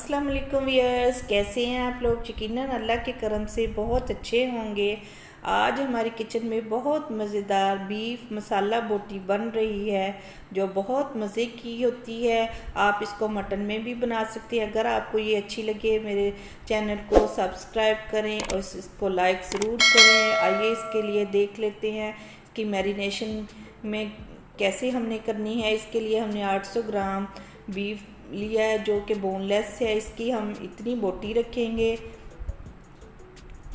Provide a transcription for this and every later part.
अस्सलाम वालेकुम व्यूअर्स, कैसे हैं आप लोग। यकीनन अल्लाह के करम से बहुत अच्छे होंगे। आज हमारी किचन में बहुत मज़ेदार बीफ मसाला बोटी बन रही है जो बहुत मज़े की होती है। आप इसको मटन में भी बना सकते हैं। अगर आपको ये अच्छी लगे मेरे चैनल को सब्सक्राइब करें और इसको लाइक ज़रूर करें। आइए इसके लिए देख लेते हैं इसकी मैरिनेशन में कैसे हमने करनी है। इसके लिए हमने 800 ग्राम बीफ लिया है जो कि बोनलेस है। इसकी हम इतनी बोटी रखेंगे।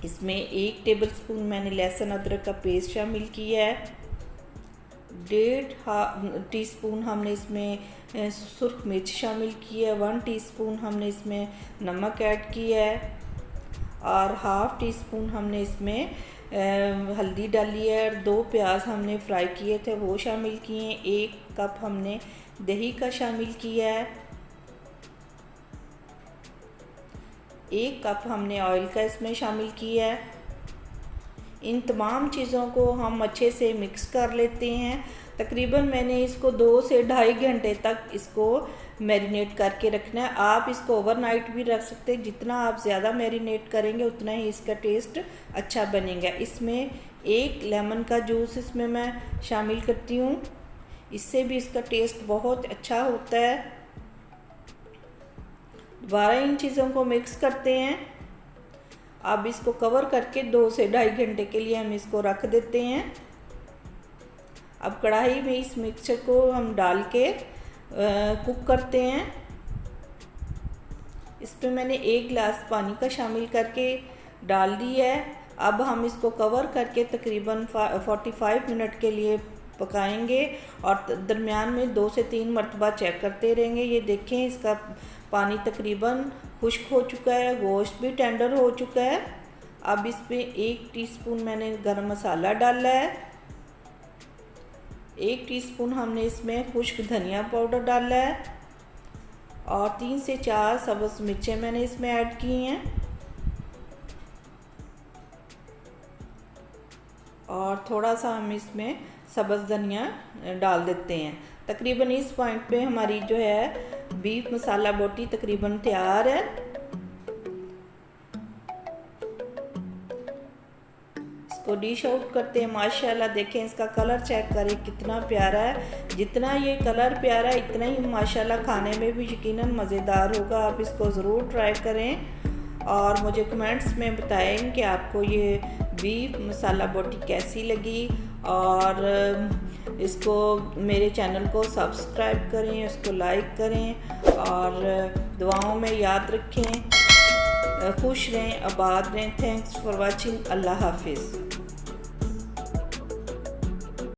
इसमें 1 टेबलस्पून मैंने लहसुन अदरक का पेस्ट शामिल किया है। 1.5 टीस्पून हमने इसमें सुर्ख मिर्च शामिल किया है। 1 टीस्पून हमने इसमें नमक ऐड किया है और 1/2 टीस्पून हमने इसमें हल्दी डाली है और 2 प्याज हमने फ्राई किए थे वो शामिल किए हैं। 1 कप हमने दही का शामिल किया है। 1 कप हमने ऑयल का इसमें शामिल किया है। इन तमाम चीज़ों को हम अच्छे से मिक्स कर लेते हैं। तकरीबन मैंने इसको 2 से 2.5 घंटे तक इसको मैरिनेट करके रखना है। आप इसको ओवरनाइट भी रख सकते हैं। जितना आप ज़्यादा मैरिनेट करेंगे उतना ही इसका टेस्ट अच्छा बनेगा। इसमें 1 लेमन का जूस इसमें मैं शामिल करती हूँ, इससे भी इसका टेस्ट बहुत अच्छा होता है। दोबारा इन चीज़ों को मिक्स करते हैं। अब इसको कवर करके 2 से 2.5 घंटे के लिए हम इसको रख देते हैं। अब कढ़ाई में इस मिक्सचर को हम डाल के कुक करते हैं। इस पे मैंने 1 गिलास पानी का शामिल करके डाल दिया है। अब हम इसको कवर करके तकरीबन 45 मिनट के लिए पकाएंगे और दरमियान में 2 से 3 मरतबा चेक करते रहेंगे। ये देखें इसका पानी तकरीबन खुश्क हो चुका है, गोश्त भी टेंडर हो चुका है। अब इस पे 1 टीस्पून मैंने गरम मसाला डाला है। 1 टीस्पून हमने इसमें खुश्क धनिया पाउडर डाला है और 3 से 4 सब्ज़ मिर्चें मैंने इसमें ऐड की हैं और थोड़ा सा हम इसमें सब्ज़ धनिया डाल देते हैं। तकरीबन इस पॉइंट पे हमारी जो है बीफ मसाला बोटी तकरीबन तैयार है। इसको डिश आउट करते हैं। माशाल्लाह देखें इसका कलर चेक करें कितना प्यारा है। जितना ये कलर प्यारा है इतना ही माशाल्लाह खाने में भी यकीनन मज़ेदार होगा। आप इसको ज़रूर ट्राई करें और मुझे कमेंट्स में बताएं कि आपको ये बीफ मसाला बोटी कैसी लगी। और इसको मेरे चैनल को सब्सक्राइब करें, उसको लाइक करें और दुआओं में याद रखें। खुश रहें, आबाद रहें। Thanks for watching. अल्लाह हाफिज़।